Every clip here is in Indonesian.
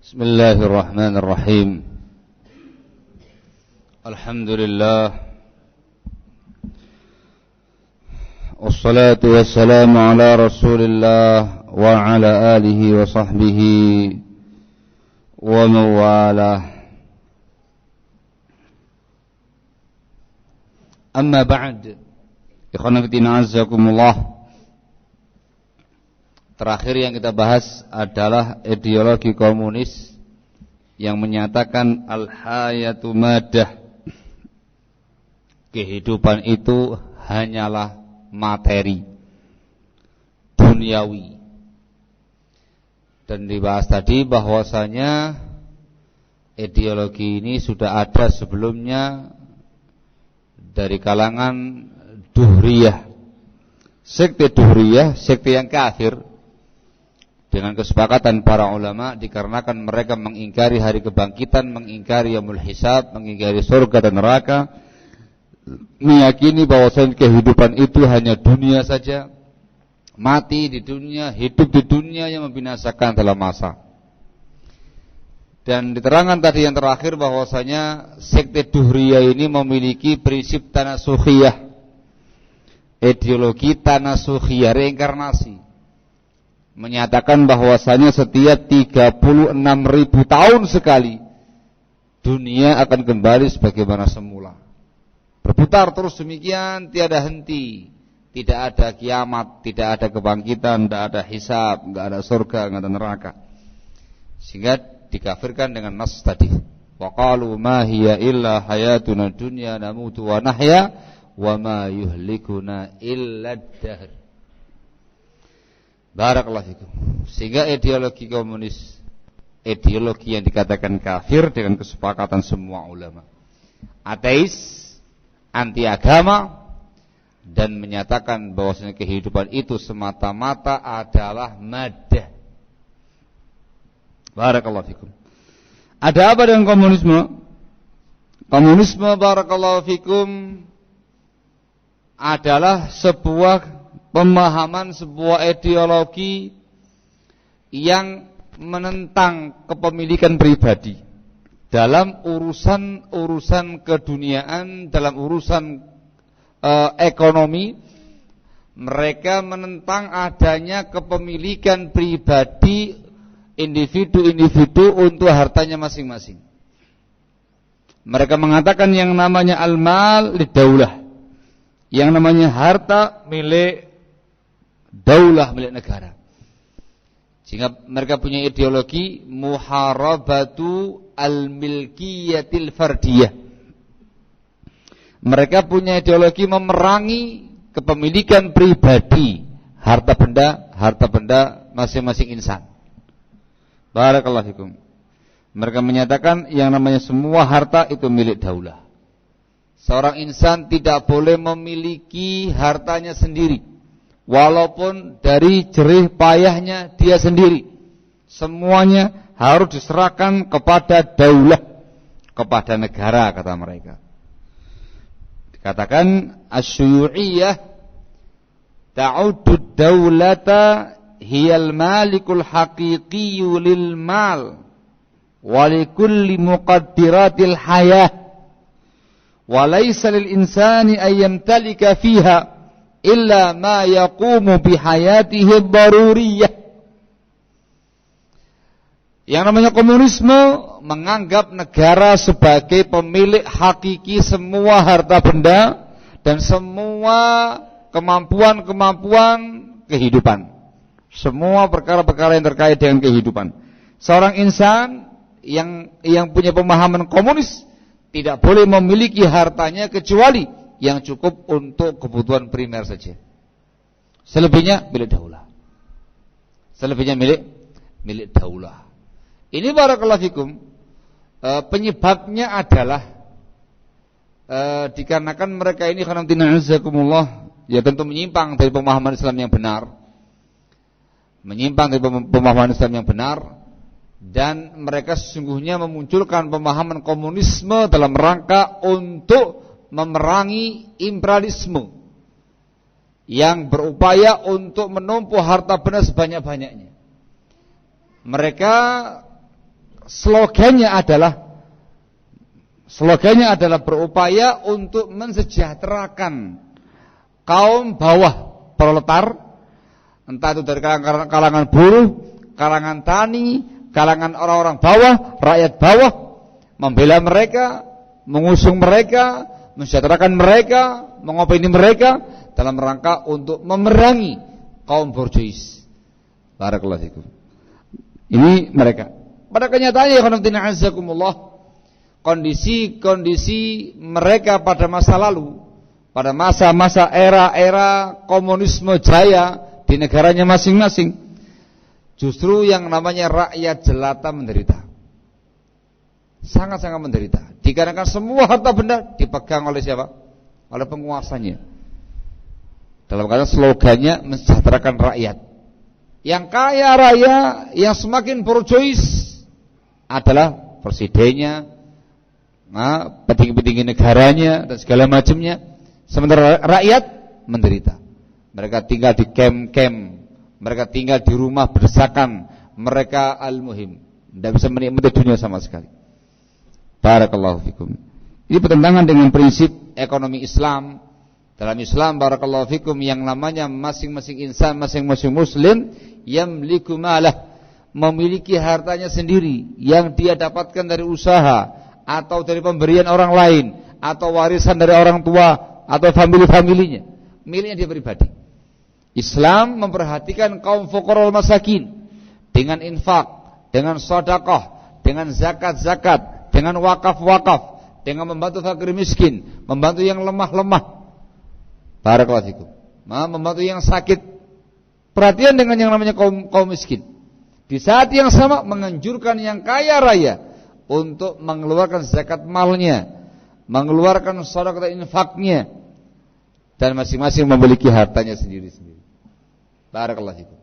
Bismillahirrahmanirrahim. Alhamdulillah. Wassalatu wassalamu ala Rasulillah wa ala alihi wa sahbihi wa mawalah. Amma ba'd. Ikhwan fillah azakumullah. Terakhir yang kita bahas adalah ideologi komunis yang menyatakan al-hayatu madah. Kehidupan itu hanyalah materi duniawi. Dan dibahas tadi bahwasanya ideologi ini sudah ada sebelumnya dari kalangan Duhriyah. Sekte Duhriyah, sekte yang kafir, dengan kesepakatan para ulama dikarenakan mereka mengingkari hari kebangkitan, mengingkari yaumul hisab, mengingkari surga dan neraka, meyakini bahwasanya kehidupan itu hanya dunia saja, mati di dunia, hidup di dunia yang membinasakan dalam masa. Dan diterangkan tadi yang terakhir bahwasanya sekte Duhriyah ini memiliki prinsip tanasukhiyah, ideologi tanasukhiyah, reinkarnasi, menyatakan bahwasanya setiap 36.000 tahun sekali dunia akan kembali sebagaimana semula, berputar terus demikian tiada henti, tidak ada kiamat, tidak ada kebangkitan, tidak ada hisab, tidak ada surga, tidak ada neraka. Sehingga dikafirkan dengan nas tadi, wa qalu ma hiya illa hayatuna dunya namutu wa nahya wa ma yuhlikuna illa ad-dahr. Barakallahu fikum. Sehingga ideologi komunis, ideologi yang dikatakan kafir dengan kesepakatan semua ulama, ateis, anti agama, dan menyatakan bahwasanya kehidupan itu semata-mata adalah madah. Barakallahu fikum. Ada apa dengan komunisme? Komunisme, barakallahu fikum, adalah sebuah pemahaman, sebuah ideologi yang menentang kepemilikan pribadi dalam urusan keduniaan, dalam urusan ekonomi. Mereka menentang adanya kepemilikan pribadi individu-individu untuk hartanya masing-masing. Mereka mengatakan yang namanya al-mal lidaulah, yang namanya harta milik daulah, milik negara. Sehingga mereka punya ideologi muharabatu al-milkiyatil fardiyah. Mereka punya ideologi memerangi kepemilikan pribadi, harta benda masing-masing insan. Barakallahu fikum. Mereka menyatakan yang namanya semua harta itu milik daulah. Seorang insan tidak boleh memiliki hartanya sendiri, walaupun dari jerih payahnya dia sendiri. Semuanya harus diserahkan kepada daulah, kepada negara, kata mereka. Dikatakan asyuyu'iyah ta'uddu daulata hiyal malikul haqiqiyyu lil mal wa likulli muqaddiratil hayah wa laysa lil insani ayyamtalika fiha illa ma yaqumu bihayatihi daruriyah. Yang namanya komunisme menganggap negara sebagai pemilik hakiki semua harta benda dan semua kemampuan-kemampuan kehidupan, semua perkara-perkara yang terkait dengan kehidupan. Seorang insan yang punya pemahaman komunis tidak boleh memiliki hartanya kecuali yang cukup untuk kebutuhan primer saja. Selebihnya milik daulah. Selebihnya milik daulah. Ini barakallahu fikum, penyebabnya adalah dikarenakan mereka ini khanamtina azakumullah, ya tentu menyimpang dari pemahaman Islam yang benar. Menyimpang dari pemahaman Islam yang benar, dan mereka sesungguhnya memunculkan pemahaman komunisme dalam rangka untuk memerangi imperialisme yang berupaya untuk menumpuk harta benda sebanyak-banyaknya. Mereka slogannya adalah berupaya untuk mensejahterakan kaum bawah proletar, entah itu dari kalangan buruh, kalangan tani, kalangan orang-orang bawah, rakyat bawah, membela mereka, mengusung mereka, mensejahterakan mereka, mengopini mereka dalam rangka untuk memerangi kaum borjuis. Barakallahu fikum. Ini mereka. Pada kenyataannya khonaftina azzakumullah, kondisi mereka pada masa lalu, pada masa-masa era komunisme jaya di negaranya masing-masing, justru yang namanya rakyat jelata menderita. Sangat-sangat menderita. Dikarenakan semua harta benda dipegang oleh siapa? Oleh penguasanya. Dalam keadaan slogannya mensejahterakan rakyat. Yang kaya raya, yang semakin borjuis adalah presidennya, petinggi-petinggi negaranya dan segala macamnya. Sementara rakyat menderita. Mereka tinggal di kem-kem, mereka tinggal di rumah berdesakan, mereka al-muhim, tidak bisa menikmati dunia sama sekali. Barakallahu fikum. Ini bertentangan dengan prinsip ekonomi Islam. Dalam Islam, barakallahu fikum, yang namanya masing-masing insan, masing-masing muslim yamliku malah, memiliki hartanya sendiri yang dia dapatkan dari usaha atau dari pemberian orang lain atau warisan dari orang tua atau famili-familinya, miliknya dia pribadi. Islam memperhatikan kaum fuqara wal masakin dengan infak, dengan sedekah, dengan zakat-zakat, dengan wakaf-wakaf, dengan membantu fakir miskin, membantu yang lemah-lemah. Barakallahu fikum. Membantu yang sakit. Perhatian dengan yang namanya kaum miskin. Di saat yang sama menganjurkan yang kaya raya untuk mengeluarkan zakat malnya, mengeluarkan sedekah infaknya, dan masing-masing memiliki hartanya sendiri-sendiri. Barakallahu fikum.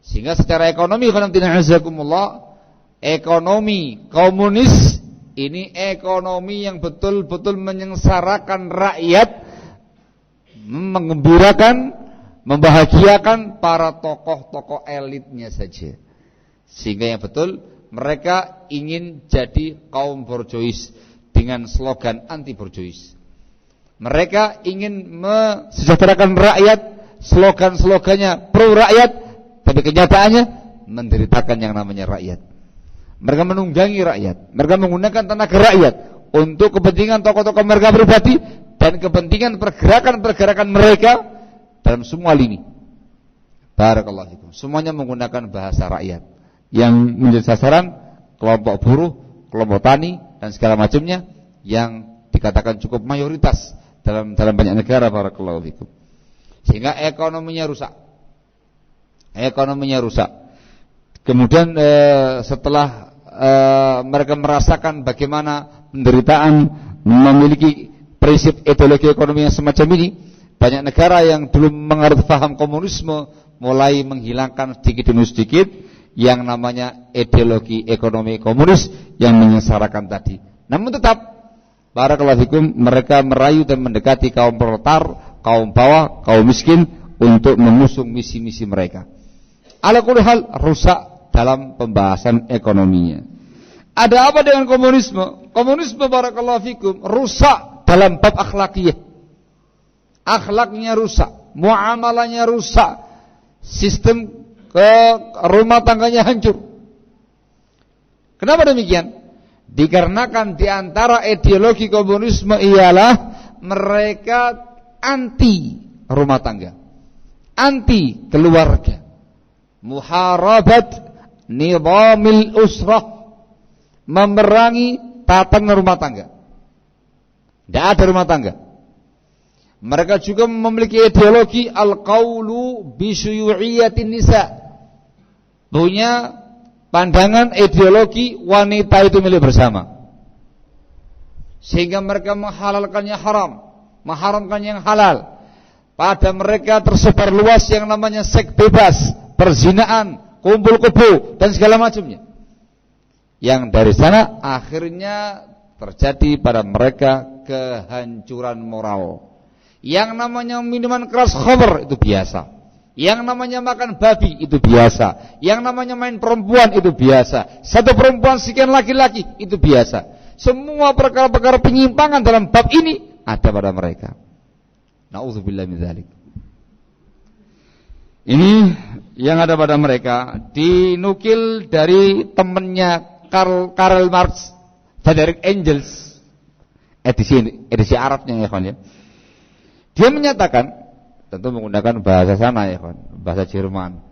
Sehingga secara ekonomi, ekonomi komunis ini ekonomi yang betul-betul menyengsarakan rakyat, menggembirakan, membahagiakan para tokoh-tokoh elitnya saja. Sehingga yang betul mereka ingin jadi kaum borjuis dengan slogan anti borjuis. Mereka ingin mensejahterakan rakyat, slogan-slogannya pro rakyat, tapi kenyataannya menderitakan yang namanya rakyat. Mereka menunggangi rakyat, mereka menggunakan tenaga rakyat untuk kepentingan tokoh-tokoh mereka pribadi dan kepentingan pergerakan-pergerakan mereka dalam semua lini. Barakallahu fikum. Semuanya menggunakan bahasa rakyat yang menjadi sasaran kelompok buruh, kelompok tani dan segala macamnya yang dikatakan cukup mayoritas dalam banyak negara. Barakallahu fikum. Sehingga ekonominya rusak. Kemudian setelah mereka merasakan bagaimana penderitaan memiliki prinsip ideologi ekonomi yang semacam ini, banyak negara yang dulu menganut paham komunisme mulai menghilangkan sedikit demi sedikit yang namanya ideologi ekonomi komunis yang menyengsarakan tadi. Namun tetap, barakallahu fikum, mereka merayu dan mendekati kaum proletar, kaum bawah, kaum miskin untuk mengusung misi-misi mereka. Ala kulli hal rusak dalam pembahasan ekonominya. Ada apa dengan komunisme? Komunisme, barakallahu fikum, rusak dalam bab akhlakiyah. Akhlaknya rusak, muamalahnya rusak, sistem ke rumah tangganya hancur. Kenapa demikian? Dikarenakan di antara ideologi komunisme ialah mereka anti rumah tangga, anti keluarga, muharabat nizamil usrah, memerangi tatanan rumah tangga. Tidak ada rumah tangga. Mereka juga memiliki ideologi al-qawlu bisyuyu'iyatin nisa. Punya pandangan ideologi wanita itu milik bersama. Sehingga mereka menghalalkannya haram, mengharamkan yang halal. Pada mereka tersebar luas yang namanya seks bebas, perzinaan, kumpul kebo dan segala macamnya. Yang dari sana akhirnya terjadi pada mereka kehancuran moral. Yang namanya minuman keras khamr itu biasa. Yang namanya makan babi itu biasa. Yang namanya main perempuan itu biasa. Satu perempuan sekian laki-laki itu biasa. Semua perkara-perkara penyimpangan dalam bab ini ada pada mereka. Na'udzubillah min dzalik. Ini yang ada pada mereka dinukil dari temannya Karl Marx, Frederick Engels, edisi Arabnya ya kawan ya. Dia menyatakan, tentu menggunakan bahasa sana ya kawan, bahasa Jerman.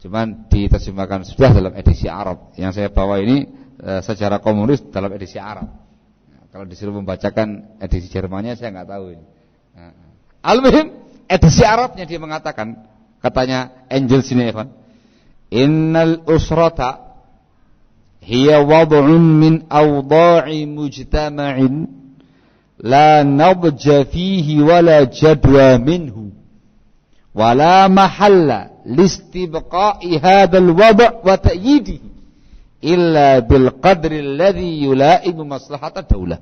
Cuman diterjemahkan sudah dalam edisi Arab. Yang saya bawa ini sejarah komunis dalam edisi Arab. Nah, kalau disuruh membacakan edisi Jermannya saya nggak tahu ini. Nah, al-muhim edisi Arabnya dia mengatakan, katanya Engels ini ya kawan, innal usrata hiya wad'un min awda'i mujtama'in la nabja fihi wala jadwa minhu wala mahalla listibqa'i hadzal wad' wa ta'yidihi illa bil qadri alladhi yula'imu maslahat ad-daulah.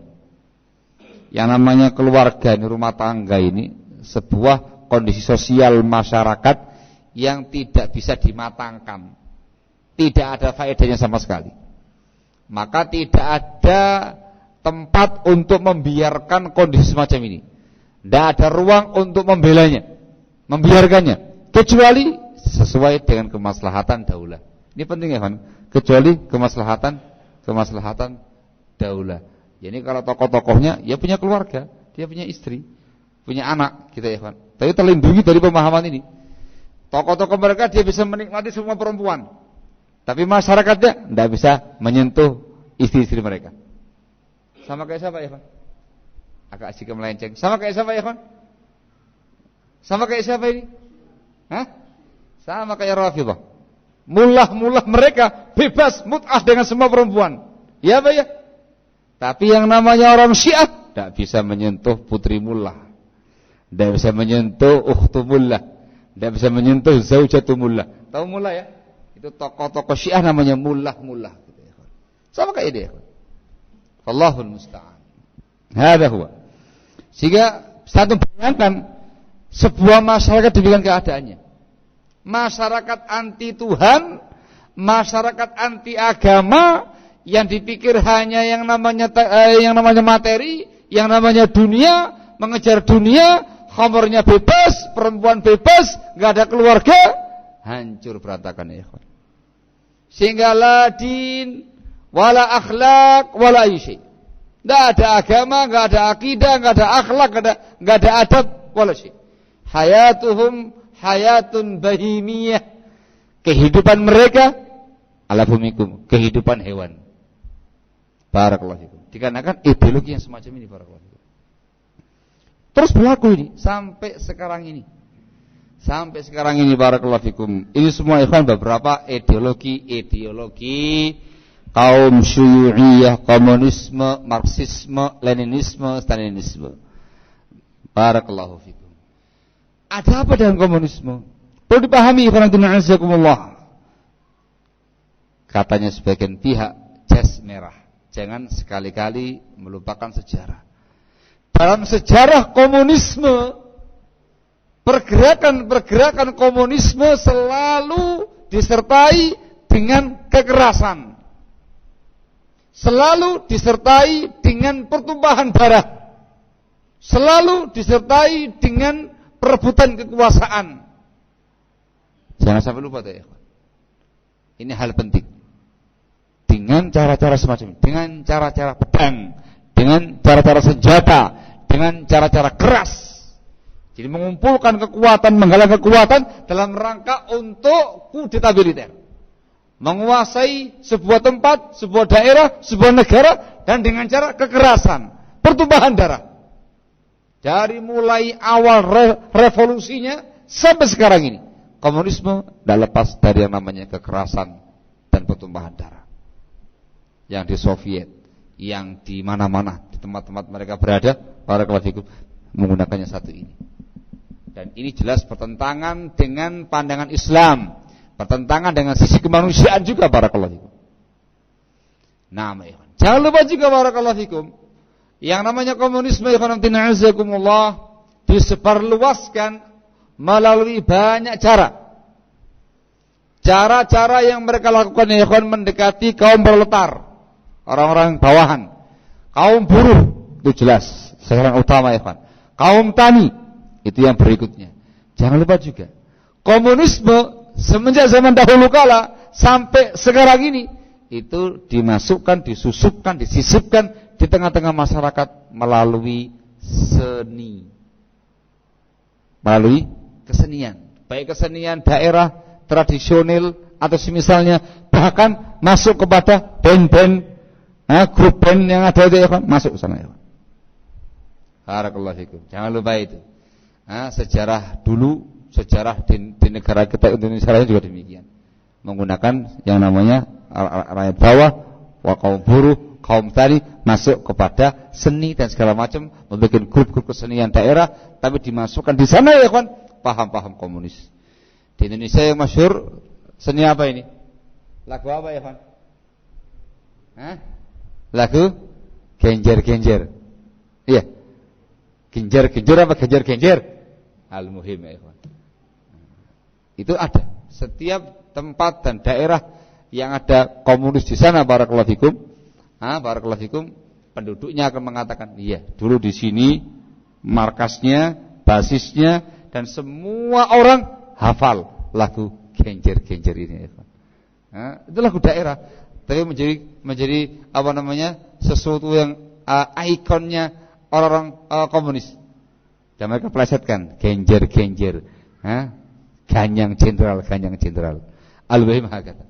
Yang namanya keluarga ini, rumah tangga ini sebuah kondisi sosial masyarakat yang tidak bisa dimatangkan, tidak ada faedahnya sama sekali. Maka tidak ada tempat untuk membiarkan kondisi semacam ini. Tidak ada ruang untuk membelanya, membiarkannya, kecuali sesuai dengan kemaslahatan daulah. Ini penting ya kan? Kecuali kemaslahatan daulah. Jadi kalau tokoh-tokohnya ya punya keluarga, dia punya istri, punya anak, gitu ya kan? Tapi terlindungi dari pemahaman ini. Tokoh-tokoh mereka dia bisa menikmati semua perempuan, tapi masyarakatnya tidak bisa menyentuh istri-istri mereka. Sama kayak siapa ya Pak? Agak asik melenceng. Sama kayak siapa ya Pak? Sama kayak siapa ini? Hah? Sama kayak Rafidhah. Mullah-mullah mereka bebas mut'ah dengan semua perempuan. Ya Pak ya? Tapi yang namanya orang Syiah tidak bisa menyentuh putri mullah, tidak bisa menyentuh ukhtu mullah, tidak bisa menyentuh zaujatu mullah. Tahu mullah ya? Itu tokoh-tokoh Syiah namanya mullah-mullah gitu ya. Sama kayak dia. Wallahul musta'an. Hada huwa. Sehingga satu bayangkan sebuah masyarakat demikian keadaannya. Masyarakat anti Tuhan, masyarakat anti agama, yang dipikir hanya yang namanya materi, yang namanya dunia, mengejar dunia, khamrnya bebas, perempuan bebas, enggak ada keluarga, hancur berantakan ya ikhwan. Sehingga la din wala akhlak wala ayyi. Enggak ada agama, enggak ada akidah, enggak ada akhlak, enggak ada adab wala syai. Hayatuhum hayatun bahimiyah. Kehidupan mereka ala bumikum, kehidupan hewan. Barakallahu fikum. Dikarenakan ideologi yang semacam ini barakallahu fikum. Terus berlaku ini sampai sekarang ini. Sampai sekarang ini barakallahu fikum. Ini semua ikhwan beberapa ideologi kaum Syuyu'iyah, komunisme, Marxisme, Leninisme, Stalinisme. Barakallahu fikum. Ada apa dengan komunisme? Perlu dipahami ikhwan azakumullah. Katanya sebagian pihak jas merah. Jangan sekali-kali melupakan sejarah. Dalam sejarah komunisme, pergerakan komunisme selalu disertai dengan kekerasan, selalu disertai dengan pertumpahan darah, selalu disertai dengan perebutan kekuasaan. Jangan sampai lupa ya. Ini hal penting. Dengan cara-cara semacam ini, dengan cara-cara pedang, dengan cara-cara senjata, dengan cara-cara keras. Jadi mengumpulkan kekuatan, menggalang kekuatan dalam rangka untuk kudeta militer, menguasai sebuah tempat, sebuah daerah, sebuah negara, dan dengan cara kekerasan, pertumpahan darah. Dari mulai awal revolusinya sampai sekarang ini, komunisme tidak lepas dari yang namanya kekerasan dan pertumpahan darah. Yang di Soviet, yang di mana-mana, di tempat-tempat mereka berada, para kalafikum menggunakannya satu ini. Dan ini jelas bertentangan dengan pandangan Islam, bertentangan dengan sisi kemanusiaan juga para kalafikum. Nah, jangan lupa juga para kalafikum, yang namanya komunisme disebarluaskan melalui banyak cara. Cara-cara yang mereka lakukan ya ikhwan mendekati kaum proletar, orang-orang bawahan, kaum buruh itu jelas sasaran utama ya ikhwan. Kaum tani itu yang berikutnya. Jangan lupa juga komunisme semenjak zaman dahulu kala sampai sekarang ini itu dimasukkan, disusupkan, disisipkan di tengah-tengah masyarakat melalui seni, melalui kesenian, baik kesenian daerah tradisional atau semisalnya, bahkan masuk kepada band-band, grup band yang ada itu ya, masuk ke sana ya. Barakallahu fikum. Jangan lupa itu. Sejarah dulu, sejarah di negara kita Indonesia juga demikian, menggunakan yang namanya rakyat bawah, kaum buruh, kaum tani masuk kepada seni dan segala macam, membuat grup-grup kesenian daerah, tapi dimasukkan di sana ya kawan paham-paham komunis. Di Indonesia yang masyhur seni apa ini? Lagu apa ya kawan? Lagu genjer-genjer. Iya. Genjer-genjer apa genjer-genjer? Al-muhim ya kawan. Itu ada setiap tempat dan daerah yang ada komunis di sana, barakallahu fikum. Barakallahu fikum, penduduknya akan mengatakan, iya, dulu di sini markasnya, basisnya, dan semua orang hafal lagu genjer-genjer ini. Itu lagu daerah, tapi menjadi apa namanya, sesuatu yang ikonnya orang-orang komunis. Dan mereka plesetkan genjer-genjer, ganyang jenderal, al-wahim hakata.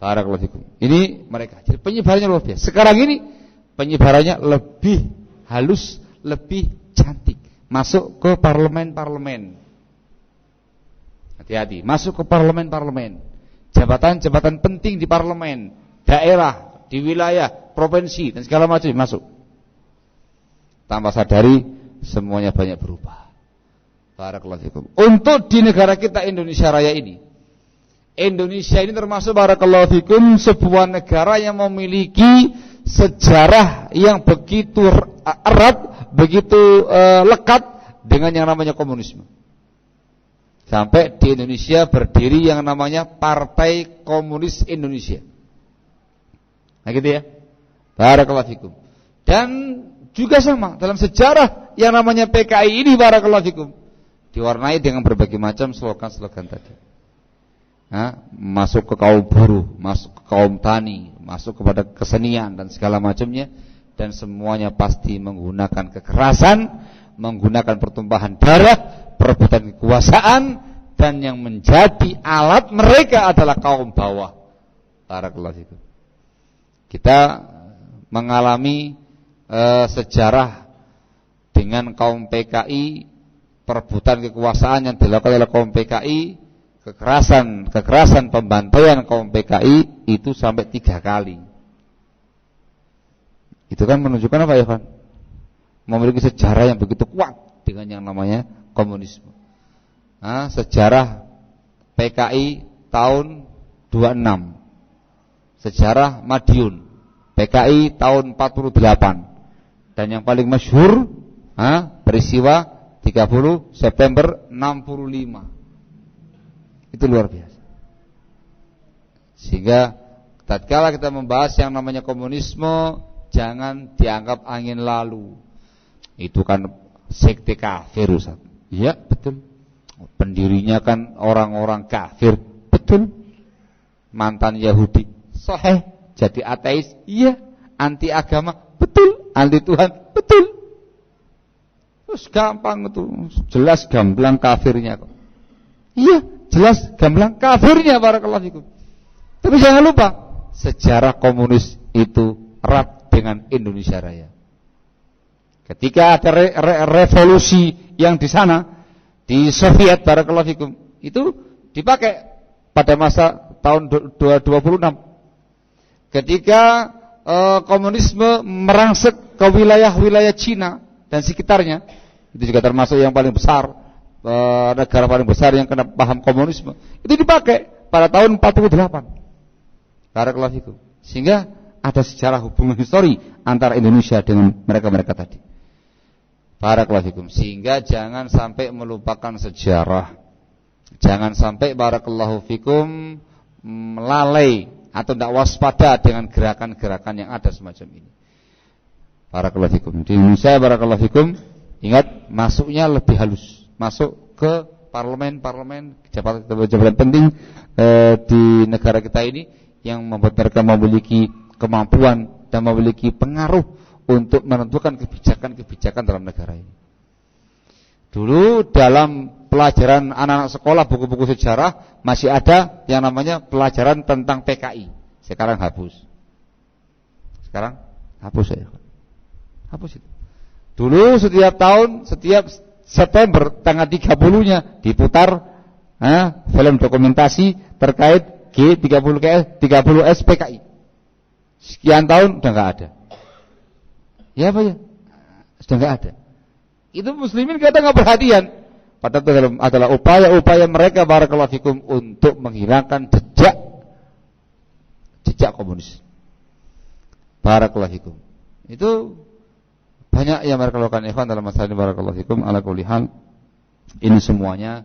Barakallahu fikum. Ini mereka. Jadi penyebarannya luar biasa. Sekarang ini penyebarannya lebih halus, lebih cantik. Masuk ke parlemen-parlemen. Hati-hati, masuk ke parlemen-parlemen. Jabatan-jabatan penting di parlemen, daerah, di wilayah, provinsi dan segala macam masuk. Tanpa sadari semuanya banyak berubah. Barakallahu fikum. Untuk di negara kita Indonesia Raya ini, Indonesia ini termasuk barakallahu fikum sebuah negara yang memiliki sejarah yang begitu erat, begitu lekat dengan yang namanya komunisme. Sampai di Indonesia berdiri yang namanya Partai Komunis Indonesia. Nah gitu ya. Barakallahu fikum. Dan juga sama dalam sejarah yang namanya PKI ini barakallahu fikum diwarnai dengan berbagai macam slogan-slogan tadi. Masuk ke kaum buruh, masuk ke kaum tani, masuk kepada kesenian dan segala macamnya, dan semuanya pasti menggunakan kekerasan, menggunakan pertumpahan darah, perebutan kekuasaan, dan yang menjadi alat mereka adalah kaum bawah. Barakallahu fikum. Kita mengalami sejarah dengan kaum PKI, perebutan kekuasaan yang dilakukan oleh kaum PKI, kekerasan pembantaian kaum PKI itu sampai 3 kali. Itu kan menunjukkan apa ya kan? Memiliki sejarah yang begitu kuat dengan yang namanya komunisme. Sejarah PKI tahun 26, sejarah Madiun PKI tahun 48, dan yang paling masyhur peristiwa 30 September 65. Itu luar biasa. Sehingga tatkala kita membahas yang namanya komunisme, jangan dianggap angin lalu. Itu kan sekte kafir, Ustaz. Iya, betul. Pendirinya kan orang-orang kafir, betul. Mantan Yahudi, sahih, jadi ateis, iya. Anti agama, betul. Anti Tuhan, betul. Terus gampang itu, jelas gamblang kafirnya kok. Iya, jelas gamblang kafirnya barakallahu fikum. Tapi jangan lupa, sejarah komunis itu erat dengan Indonesia Raya. Ketika ada revolusi yang di sana, di Soviet barakallahu fikum, itu dipakai pada masa tahun 26. Ketika komunisme merangsek ke wilayah-wilayah Cina dan sekitarnya, itu juga termasuk yang paling besar, negara paling besar yang kena paham komunisme, itu dipakai pada tahun 48. Barakallahu fikum. Sehingga ada sejarah hubungan histori antara Indonesia dengan mereka-mereka tadi. Barakallahu fikum. Sehingga jangan sampai melupakan sejarah. Jangan sampai barakallahu fikum lalai atau tidak waspada dengan gerakan-gerakan yang ada semacam ini. Barakallahu fikum. Di Indonesia barakallahu fikum, ingat masuknya lebih halus. Masuk ke parlemen jabatan penting di negara kita ini yang membuat mereka memiliki kemampuan dan memiliki pengaruh untuk menentukan kebijakan-kebijakan dalam negara ini. Dulu dalam pelajaran anak-anak sekolah buku-buku sejarah masih ada yang namanya pelajaran tentang PKI. Sekarang hapus. Sekarang hapus ya. Hapus itu. Dulu setiap tahun, setiap September tanggal 30-nya diputar film dokumentasi terkait G30S PKI. Sekian tahun udah enggak ada. Ya apa ya? Sudah enggak ada. Itu muslimin kadang enggak perhatian. Padahal itu adalah upaya-upaya mereka barakallahu fikum untuk menghilangkan jejak komunis. Barakallahu fikum. Itu banyak yang mereka lakukan ikhwan dalam masalah ini barakallahu fikum ala kulli hal. Ini semuanya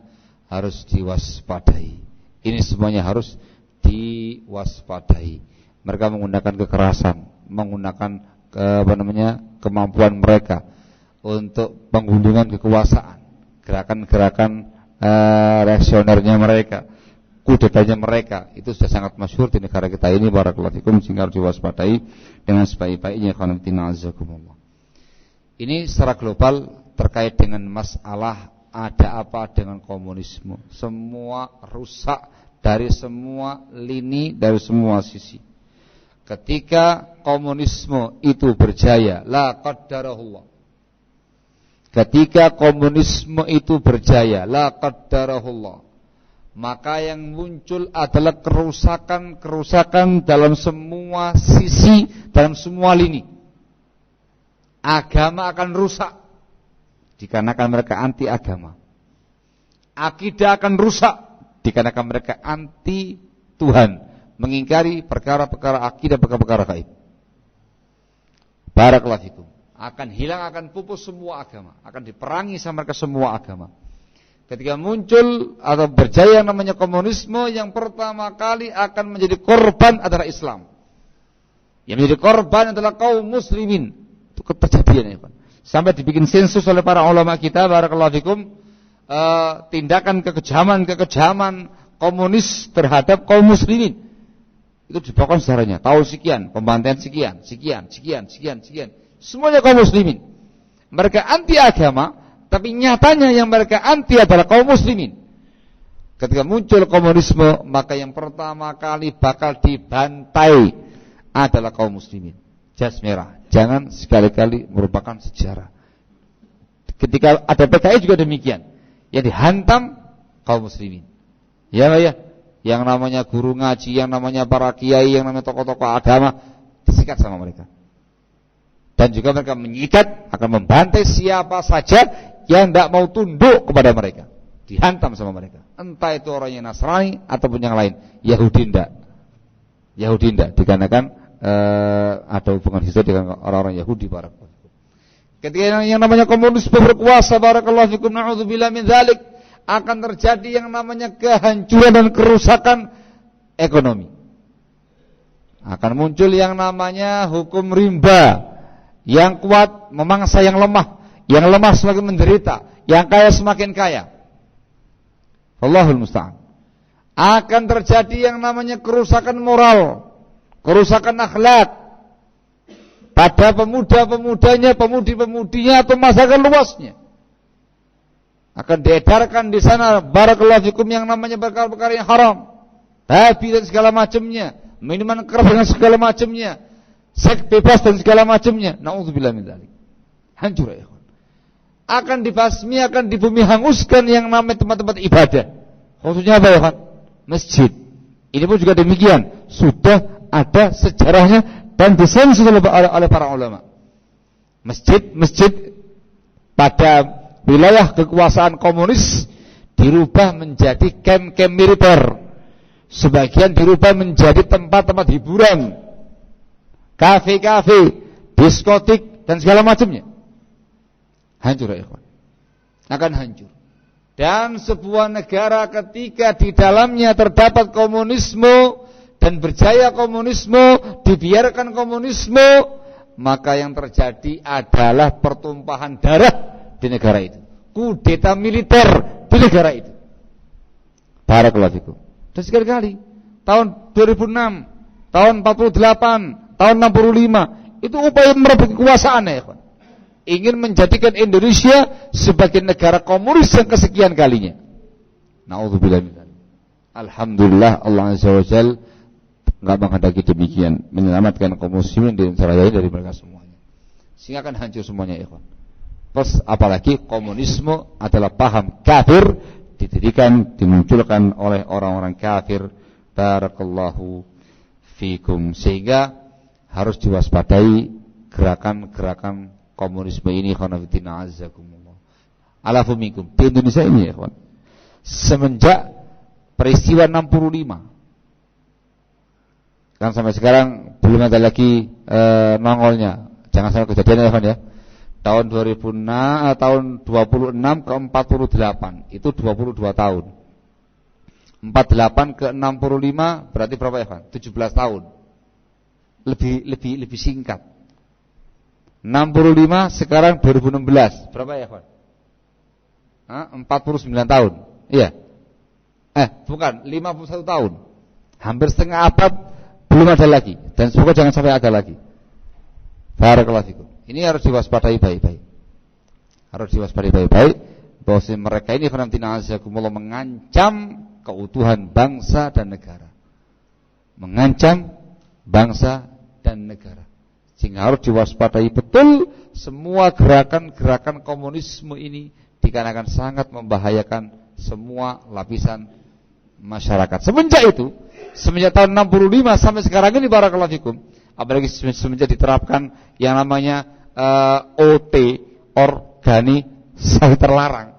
harus diwaspadai. Ini semuanya harus diwaspadai. Mereka menggunakan kekerasan, menggunakan kemampuan mereka untuk penggunungan kekuasaan, gerakan-gerakan reaksionernya mereka, kudetanya mereka, itu sudah sangat masyhur di negara kita ini barakallahu fikum, sehingga harus diwaspadai dengan sebaik-baiknya. Khanatina azzakumullah. Ini secara global terkait dengan masalah ada apa dengan komunisme. Semua rusak dari semua lini, dari semua sisi. Ketika komunisme itu berjaya, la qaddarahullah. Ketika komunisme itu berjaya, la qaddarahullah, maka yang muncul adalah kerusakan dalam semua sisi, dalam semua lini. Agama akan rusak dikarenakan mereka anti agama. Akidah akan rusak dikarenakan mereka anti Tuhan, mengingkari perkara-perkara akidah, perkara-perkara gaib. Barakallahu fikum. Akan hilang, akan pupus semua agama, akan diperangi sama mereka semua agama. Ketika muncul atau berjaya yang namanya komunisme, yang pertama kali akan menjadi korban adalah Islam. Yang menjadi korban adalah kaum muslimin. Itu kejadian ya Pak. Sampai dibikin sensus oleh para ulama kita barakallahu fikum, tindakan kekejaman komunis terhadap kaum muslimin. Itu dibawakan sejarahnya. Tahun sekian, pembantaian sekian. Semuanya kaum muslimin. Mereka anti agama, tapi nyatanya yang mereka anti adalah kaum muslimin. Ketika muncul komunisme, maka yang pertama kali bakal dibantai adalah kaum muslimin. Jas merah, jangan sekali-kali merupakan sejarah. Ketika ada PKI juga demikian, yang dihantam kaum muslimin. Ya Pak ya, yang namanya guru ngaji, yang namanya para kiai, yang namanya tokoh-tokoh agama disikat sama mereka. Dan juga mereka menyikat akan membantai siapa saja yang tidak mau tunduk kepada mereka, dihantam sama mereka. Entah itu orang yang Nasrani ataupun yang lain. Yahudi tidak, dikarenakan ada hubungan historis dengan orang-orang Yahudi barakallahu fikum. Ketika yang namanya komunisme berkuasa barakallahu fikum, na'udzubillah min dzalik, akan terjadi yang namanya kehancuran dan kerusakan ekonomi. Akan muncul yang namanya hukum rimba. Yang kuat memangsa yang lemah semakin menderita, yang kaya semakin kaya. Allahul musta'an. Akan terjadi yang namanya kerusakan moral, kerusakan akhlak pada pemuda-pemudanya, pemudi-pemudinya atau masyarakat luasnya. Akan diedarkan di sana barakallahu fikum yang namanya perkara-perkara yang haram, babi dan segala macamnya, minuman keras dan segala macamnya, seks bebas dan segala macamnya. Nauzubillah min dzalik. Hancur ya. Akan dibasmi, akan dibumi hanguskan yang namanya tempat-tempat ibadah. Khususnya apa ya kan? Masjid. Ini pun juga demikian, sudah ada sejarahnya dan disensus oleh para ulama. Masjid pada wilayah kekuasaan komunis dirubah menjadi kamp-kamp militer. Sebagian dirubah menjadi tempat-tempat hiburan, kafe-kafe, diskotik dan segala macamnya. Hancur ya ikhwan. Akan hancur. Dan sebuah negara ketika di dalamnya terdapat komunisme dan berjaya komunisme, dibiarkan komunisme, maka yang terjadi adalah pertumpahan darah di negara itu, kudeta militer di negara itu. Barakallahu fikum. Dan sekali-kali tahun 2006, tahun 48, tahun 65 itu upaya merebut kekuasaan ya, kawan. Ingin menjadikan Indonesia sebagai negara komunis yang kesekian kalinya. Na'udzubillah min dzalik. Alhamdulillah Allah Azza wa Jalla enggak menghendaki demikian, menyelamatkan kaum muslimin di antara dari mereka semuanya. Sehingga akan hancur semuanya, ikhwan. Plus apalagi komunisme adalah paham kafir, didirikan, dimunculkan oleh orang-orang kafir. Barakallahu fikum. Sehingga harus diwaspadai gerakan-gerakan komunisme ini, khonafidina azzakumullah. Alafumikum. Di Indonesia ini ya, kawan. Semenjak peristiwa 65. Kan sampai sekarang belum ada lagi nongolnya. Jangan sampai kejadian ya, kawan ya. Tahun 2006, tahun 26 ke 48 itu 22 tahun. 48 ke 65 berarti berapa ya, kawan? 17 tahun. Lebih singkat. 65 sekarang 2016. Berapa ya, kawan? 49 tahun. Iya. Bukan, 51 tahun. Hampir setengah abad belum ada lagi, dan semoga jangan sampai ada lagi. Barakallahu fikum. Ini harus diwaspadai baik-baik. Harus diwaspadai baik-baik bahwa mereka ini mengancam keutuhan bangsa dan negara. Mengancam bangsa dan negara. Sehingga harus diwaspadai betul semua gerakan-gerakan komunisme ini, dikarenakan sangat membahayakan semua lapisan masyarakat. Semenjak tahun 65 sampai sekarang ini, barakallahu fikum, apalagi semenjak diterapkan yang namanya OT, organisasi terlarang,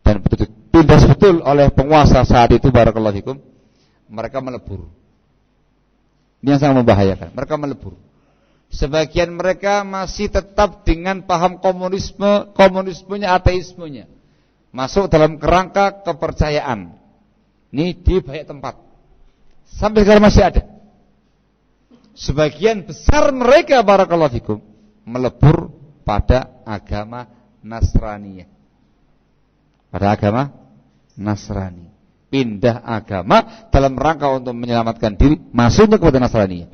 dan betul tindas betul oleh penguasa saat itu, barakallahu fikum, mereka melebur. Ini yang sangat membahayakan. Mereka melebur. Sebagian mereka masih tetap dengan paham komunismenya, ateismenya, masuk dalam kerangka kepercayaan. Ini di banyak tempat. Sampai sekarang masih ada. Sebagian besar mereka, barakallahu fikum, melebur pada agama Nasraniyah. Pada agama Nasrani. Pindah agama dalam rangka untuk menyelamatkan diri, masuknya kepada Nasraniyah.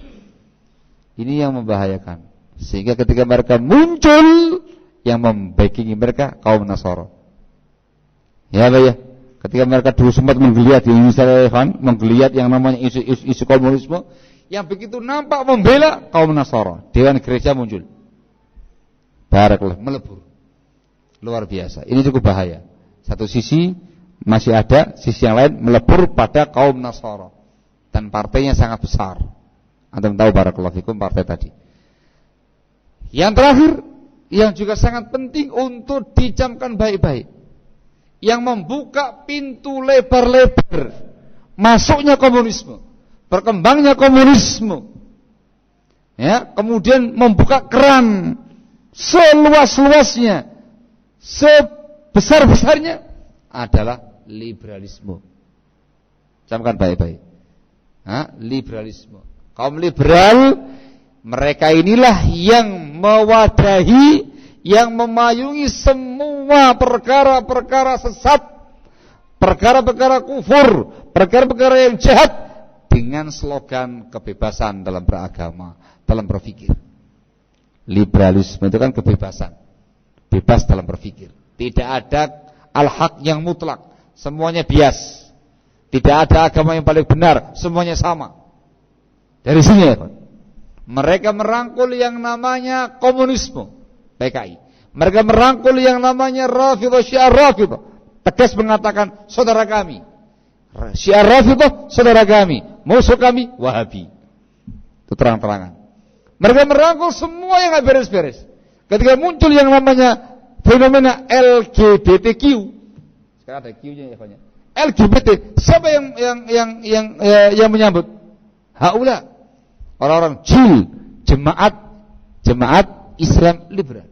Ini yang membahayakan. Sehingga ketika mereka muncul, yang membackingi mereka kaum Nasara. Ya, Pak ya. Ketika mereka dulu sempat menggeliat di Indonesia, menggeliat yang namanya isu komunisme, yang begitu nampak membela kaum Nasara, dewan gereja muncul. Barakallah, melebur. Luar biasa. Ini cukup bahaya. Satu sisi masih ada, sisi yang lain melebur pada kaum Nasara. Dan partainya sangat besar. Anda tahu, barakallahu fikum, partai tadi. Yang terakhir, yang juga sangat penting untuk dicamkan baik-baik, yang membuka pintu lebar-lebar masuknya komunisme, berkembangnya komunisme, ya, kemudian membuka keran seluas-luasnya, sebesar-besarnya adalah liberalisme. Camkan baik-baik. Liberalisme. Kaum liberal, mereka inilah yang mewadahi, yang memayungi semua perkara-perkara sesat, perkara-perkara kufur, perkara-perkara yang jahat, dengan slogan kebebasan dalam beragama, dalam berpikir. Liberalisme itu kan kebebasan, bebas dalam berpikir. Tidak ada al-haq yang mutlak, semuanya bias. Tidak ada agama yang paling benar, semuanya sama. Dari sini ya, mereka merangkul yang namanya komunisme, PKI. Mereka merangkul yang namanya Rafidhah, Syiah Rafidhah, tegas mengatakan saudara kami. Syiah Rafidhah saudara kami, musuh kami Wahabi. Itu terang-terangan. Mereka merangkul semua yang enggak beres-beres. Ketika muncul yang namanya fenomena LGBTQ, sekarang ada Q-nya ya, banyak. LGBT, siapa yang menyambut? Haula, orang-orang jil, jemaat Islam liberal.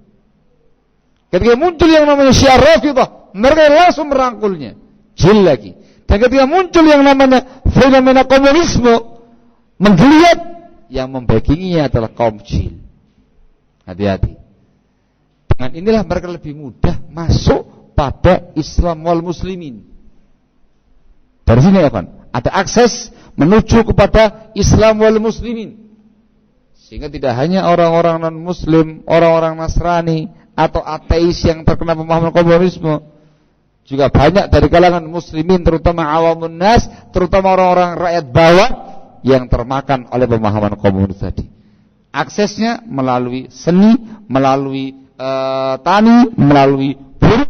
Ketika muncul yang namanya Syiah Rafidhah, mereka langsung merangkulnya. Jil lagi. Dan ketika muncul yang namanya fenomena komunisme menggeliat, yang membackinginya adalah kaum jil. Hati-hati. Dengan inilah mereka lebih mudah masuk pada Islam wal muslimin. Dari sini ya kan, ada akses menuju kepada Islam wal muslimin. Sehingga tidak hanya orang-orang non-muslim, orang-orang Nasrani atau ateis yang terkena pemahaman komunisme, juga banyak dari kalangan muslimin, terutama awamun nas, terutama orang-orang rakyat bawah yang termakan oleh pemahaman komunis tadi. Aksesnya melalui seni, melalui tani, melalui buruh,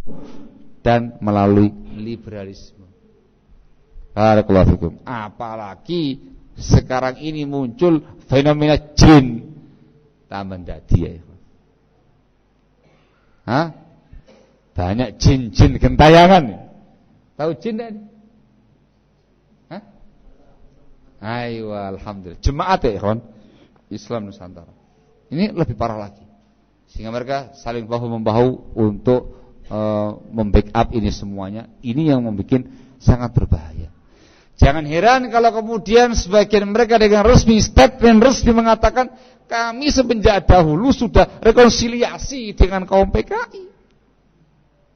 dan melalui liberalisme. Barakallahu fikum. Apalagi sekarang ini muncul fenomena jin tambah dadi ya. Hah? Banyak jin-jin gentayangan. Tahu jin enggak? Hah? Ayo, alhamdulillah. Jemaat ya, ikhwan. Islam Nusantara. Ini lebih parah lagi. Sehingga mereka saling bahu-membahu untuk membackup ini semuanya. Ini yang membuat sangat berbahaya. Jangan heran kalau kemudian sebagian mereka dengan resmi, statement resmi mengatakan kami semenjak dahulu sudah rekonsiliasi dengan kaum PKI.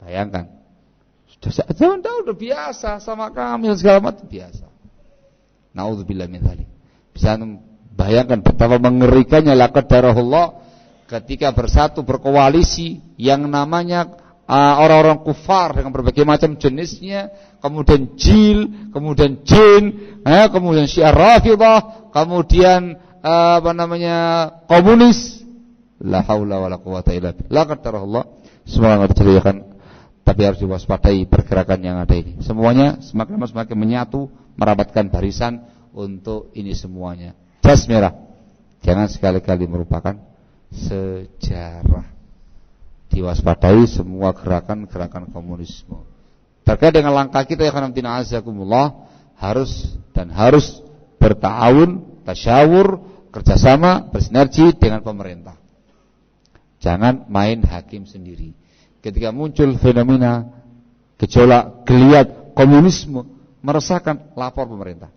Bayangkan, sudah biasa sama kami segala macam biasa. Nauzubillah min dzalik. Bisa bayangkan betapa mengerikannya laqad darahullah ketika bersatu berkoalisi yang namanya orang-orang kufar dengan berbagai macam jenisnya, kemudian jil, kemudian jin, kemudian syiar Rafidhah, kemudian komunis. La haula wala quwata illa billah. Laqad darahullah. Semoga terjadikan. Tapi harus diwaspadai pergerakan yang ada ini. Semuanya semakin menyatu, merapatkan barisan untuk ini semuanya. Jas merah. Jangan sekali-kali merupakan sejarah. Diwaspadai semua gerakan-gerakan komunisme. Terkait dengan langkah kita ya khonamtina azakumullah, harus berta'awun, tasyawur, kerjasama, bersinergi dengan pemerintah. Jangan main hakim sendiri. Ketika muncul fenomena gejolak, geliat, komunisme, meresahkan, lapor pemerintah.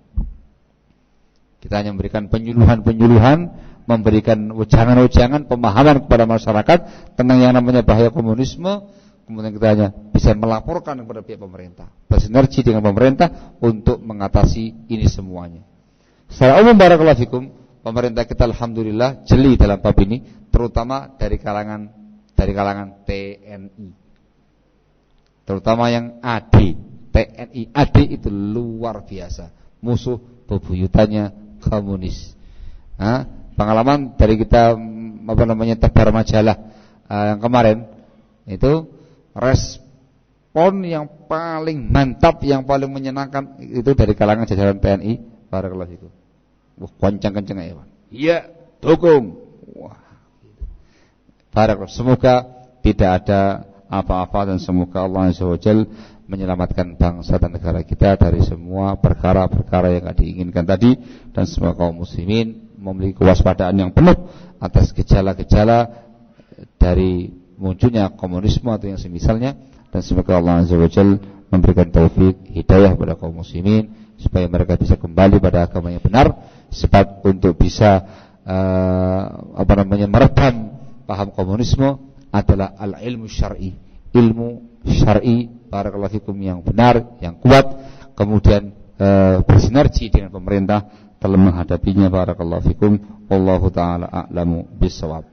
Kita hanya memberikan penyuluhan-penyuluhan, memberikan ujangan-ujangan, pemahaman kepada masyarakat tentang yang namanya bahaya komunisme. Kemudian kita hanya bisa melaporkan kepada pihak pemerintah, bersinergi dengan pemerintah untuk mengatasi ini semuanya. Secara umum barakallahu fikum, pemerintah kita alhamdulillah jeli dalam bab ini, terutama dari kalangan TNI, terutama yang AD. TNI AD itu luar biasa, musuh bebuyutannya komunis. Pengalaman dari kita tebar majalah yang kemarin itu, respon yang paling mantap, yang paling menyenangkan itu dari kalangan jajaran TNI. Barakallahu fikum. Wah, kencang-kencang ya, Pak. Iya, dukung. Wah. Barakallahu. Semoga tidak ada apa-apa dan semoga Allah Azza wa Jalla menyelamatkan bangsa dan negara kita dari semua perkara-perkara yang tidak diinginkan tadi, dan semoga kaum muslimin memiliki kewaspadaan yang penuh atas gejala-gejala dari munculnya komunisme atau yang semisalnya, dan semoga Allah Azza wa Jalla memberikan taufik hidayah kepada kaum muslimin supaya mereka bisa kembali pada agama yang benar, sebab untuk bisa meredam paham komunisme adalah al-ilmu syar'i, ilmu syar'i barakallahu fikum yang benar, yang kuat, kemudian bersinergi dengan pemerintah dalam menghadapinya. Barakallahu fikum. Wallahu taala a'lamu bissawab.